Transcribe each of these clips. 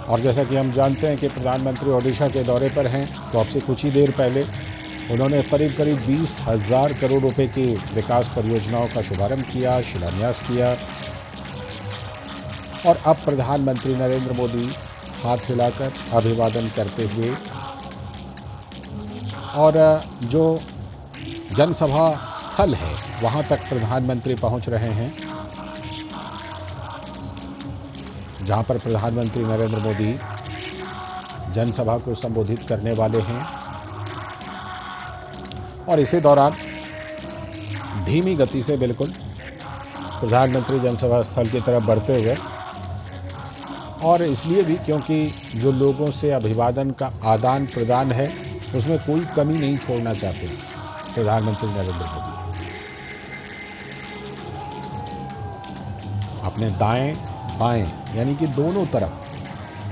और जैसा कि हम जानते हैं कि प्रधानमंत्री ओडिशा के दौरे पर हैं, तो अब से कुछ ही देर पहले उन्होंने करीब 20,000 करोड़ रुपए की विकास परियोजनाओं का शुभारंभ किया, शिलान्यास किया। और अब प्रधानमंत्री नरेंद्र मोदी हाथ हिलाकर अभिवादन करते हुए और जो जनसभा स्थल है वहां तक प्रधानमंत्री पहुंच रहे हैं, जहां पर प्रधानमंत्री नरेंद्र मोदी जनसभा को संबोधित करने वाले हैं। और इसी दौरान धीमी गति से बिल्कुल प्रधानमंत्री जनसभा स्थल की तरफ बढ़ते हुए, और इसलिए भी क्योंकि जो लोगों से अभिवादन का आदान प्रदान है उसमें कोई कमी नहीं छोड़ना चाहते प्रधानमंत्री नरेंद्र मोदी। अपने दाएं बाएं यानी कि दोनों तरफ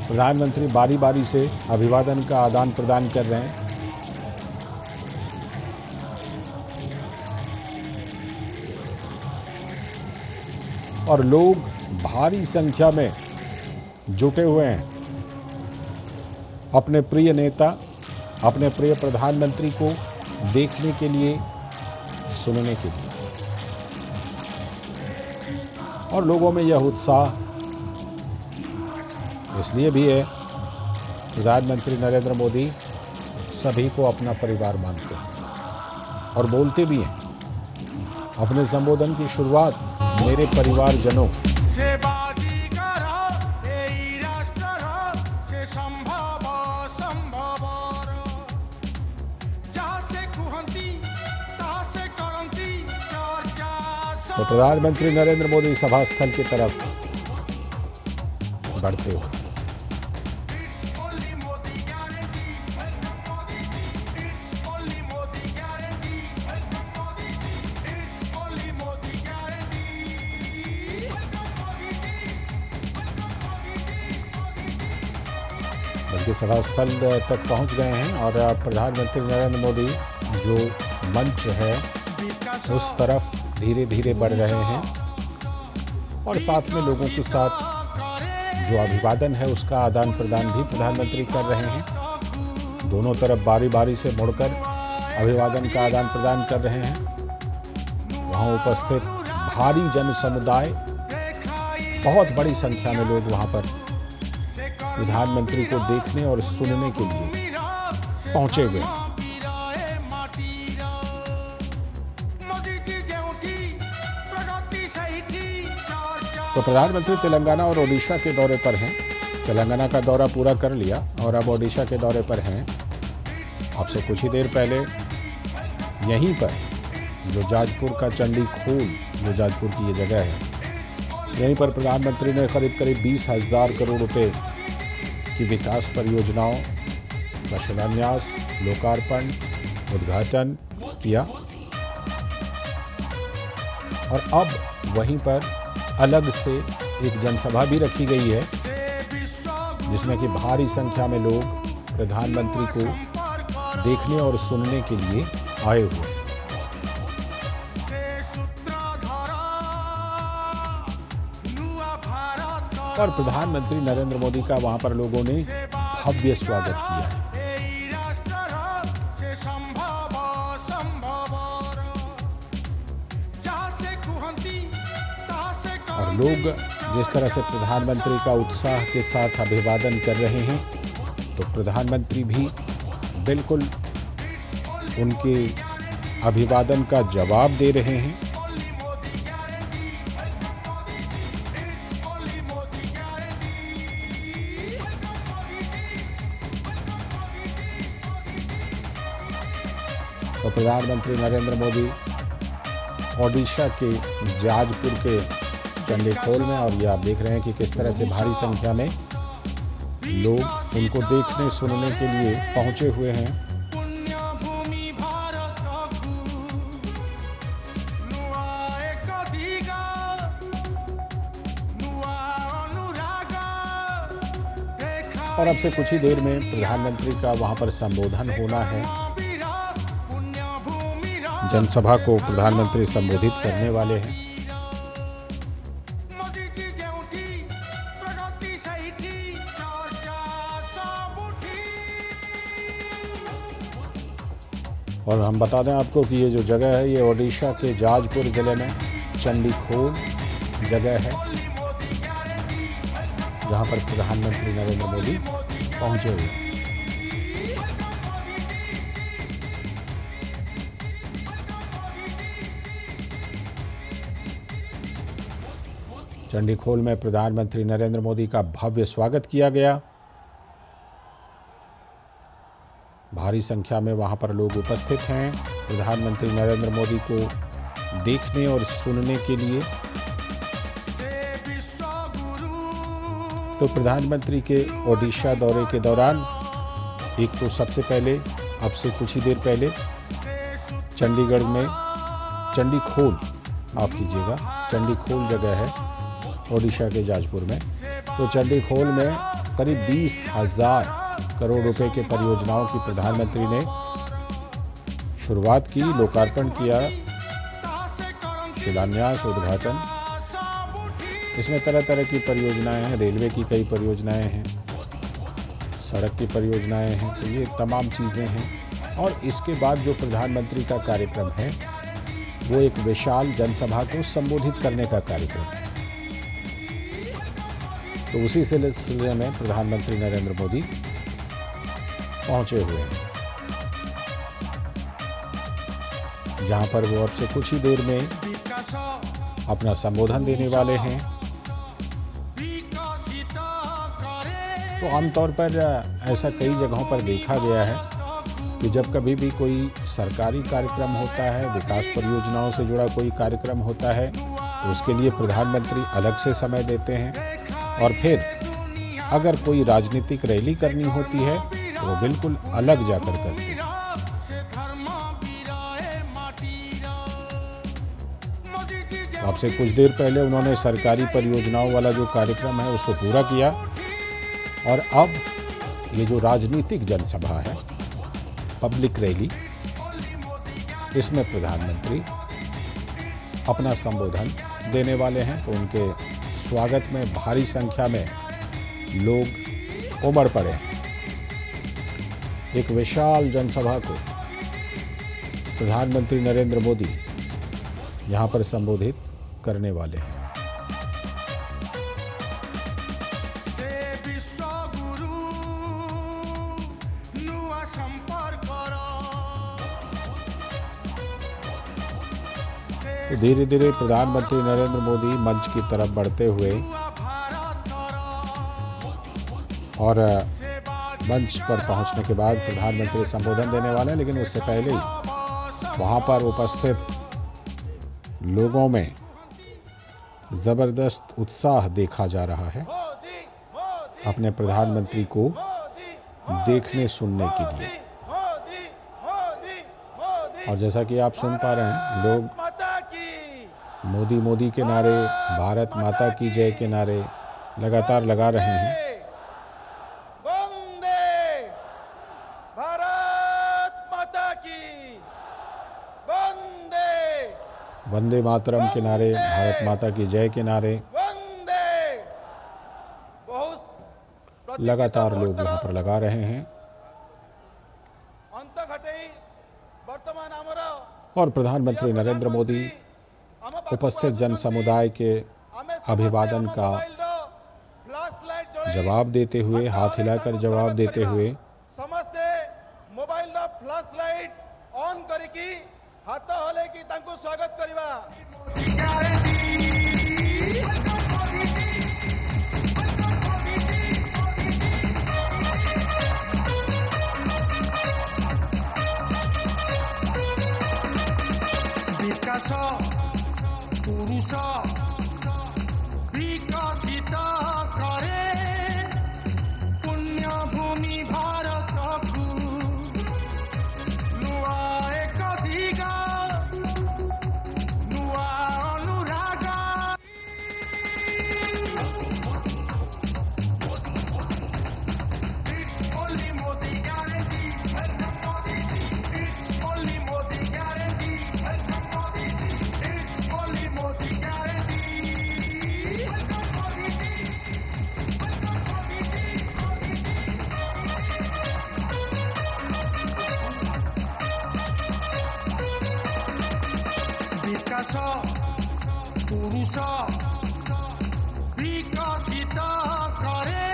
प्रधानमंत्री बारी बारी से अभिवादन का आदान प्रदान कर रहे हैं। और लोग भारी संख्या में जुटे हुए हैं अपने प्रिय नेता, अपने प्रिय प्रधानमंत्री को देखने के लिए, सुनने के लिए। और लोगों में यह उत्साह इसलिए भी है, प्रधानमंत्री नरेंद्र मोदी सभी को अपना परिवार मानते हैं और बोलते भी हैं अपने संबोधन की शुरुआत मेरे परिवारजनों। तो प्रधानमंत्री नरेंद्र मोदी सभा स्थल की तरफ बढ़ते हुए बल्कि सभा स्थल तक पहुंच गए हैं और प्रधानमंत्री नरेंद्र मोदी जो मंच है उस तरफ धीरे धीरे बढ़ रहे हैं और साथ में लोगों के साथ जो अभिवादन है उसका आदान प्रदान भी प्रधानमंत्री कर रहे हैं। दोनों तरफ बारी बारी से मुड़कर अभिवादन का आदान प्रदान कर रहे हैं। वहाँ उपस्थित भारी जन समुदाय, बहुत बड़ी संख्या में लोग वहाँ पर प्रधानमंत्री को देखने और सुनने के लिए पहुंचे हुए हैं। तो प्रधानमंत्री तेलंगाना और ओडिशा के दौरे पर हैं। तेलंगाना का दौरा पूरा कर लिया और अब ओडिशा के दौरे पर हैं। अब से कुछ ही देर पहले यहीं पर जो जाजपुर का चंडी खोल, जो जाजपुर की ये जगह है, यहीं पर प्रधानमंत्री ने करीब 20,000 करोड़ रुपए की विकास परियोजनाओं का शिलान्यास, लोकार्पण, उद्घाटन किया। और अब वहीं पर अलग से एक जनसभा भी रखी गई है जिसमें कि भारी संख्या में लोग प्रधानमंत्री को देखने और सुनने के लिए आए हुए हैं। और प्रधानमंत्री नरेंद्र मोदी का वहां पर लोगों ने भव्य स्वागत किया है। और लोग जिस तरह से प्रधानमंत्री का उत्साह के साथ अभिवादन कर रहे हैं, तो प्रधानमंत्री भी बिल्कुल उनके अभिवादन का जवाब दे रहे हैं। तो प्रधानमंत्री नरेंद्र मोदी ओडिशा के जाजपुर के चंडीखोल में, और ये आप देख रहे हैं कि किस तरह से भारी संख्या में लोग उनको देखने सुनने के लिए पहुंचे हुए हैं। और अब से कुछ ही देर में प्रधानमंत्री का वहां पर संबोधन होना है। जनसभा को प्रधानमंत्री संबोधित करने वाले हैं। और हम बता दें आपको कि ये जो जगह है ये ओडिशा के जाजपुर ज़िले में चंडीखोल जगह है, जहां पर प्रधानमंत्री नरेंद्र मोदी पहुंचे हुए हैं। चंडीखोल में प्रधानमंत्री नरेंद्र मोदी का भव्य स्वागत किया गया। भारी संख्या में वहां पर लोग उपस्थित हैं प्रधानमंत्री नरेंद्र मोदी को देखने और सुनने के लिए। तो प्रधानमंत्री के ओडिशा दौरे के दौरान एक तो सबसे पहले अब से कुछ ही देर पहले चंडीगढ़ में चंडीखोल, माफ़ कीजिएगा, चंडीखोल जगह है ओडिशा के जाजपुर में। तो चंडीखोल में करीब 20,000 करोड़ रुपए के परियोजनाओं की प्रधानमंत्री ने शुरुआत की, लोकार्पण किया, शिलान्यास, उद्घाटन। इसमें तरह तरह की परियोजनाएं हैं, रेलवे की कई परियोजनाएं हैं, सड़क की परियोजनाएं हैं, तो ये तमाम चीज़ें हैं। और इसके बाद जो प्रधानमंत्री का कार्यक्रम है वो एक विशाल जनसभा को संबोधित करने का कार्यक्रम है। तो उसी सिलसिले में प्रधानमंत्री नरेंद्र मोदी पहुंचे हुए हैं, जहां पर वो अब से कुछ ही देर में अपना संबोधन देने वाले हैं। तो आमतौर पर ऐसा कई जगहों पर देखा गया है कि जब कभी भी कोई सरकारी कार्यक्रम होता है, विकास परियोजनाओं से जुड़ा कोई कार्यक्रम होता है, तो उसके लिए प्रधानमंत्री अलग से समय देते हैं। और फिर अगर कोई राजनीतिक रैली करनी होती है तो वो बिल्कुल अलग जाकर करते हैं। आपसे कुछ देर पहले उन्होंने सरकारी परियोजनाओं वाला जो कार्यक्रम है उसको पूरा किया, और अब ये जो राजनीतिक जनसभा है, पब्लिक रैली, इसमें प्रधानमंत्री अपना संबोधन देने वाले हैं। तो उनके स्वागत में भारी संख्या में लोग उमड़ पड़े हैं। एक विशाल जनसभा को प्रधानमंत्री नरेंद्र मोदी यहां पर संबोधित करने वाले हैं। तो धीरे धीरे प्रधानमंत्री नरेंद्र मोदी मंच की तरफ बढ़ते हुए और मंच पर पहुंचने के बाद प्रधानमंत्री संबोधन देने वाले हैं, लेकिन उससे पहले ही वहां पर उपस्थित लोगों में ज़बरदस्त उत्साह देखा जा रहा है अपने प्रधानमंत्री को देखने सुनने के लिए। और जैसा कि आप सुन पा रहे हैं, लोग मोदी मोदी के नारे, भारत माता की जय के नारे लगातार लगा रहे हैं। वंदे मातरम के नारे, भारत माता की जय के नारे लगातार लोग वहां पर लगा रहे हैं। और प्रधानमंत्री नरेंद्र मोदी उपस्थित जन समुदाय के अभिवादन का जवाब देते हुए, हाथ हिलाकर जवाब देते हुए समस्ते मोबाइल फ्लैश लाइट ऑन करिकी हाथ हले की तांको स्वागत करिबा। विकास पुरुष विकसित करे पुण्य भूमि भारत को नुआ एक दिगा नुआ अनुराग प्रकाश पुरुष विकसित करे।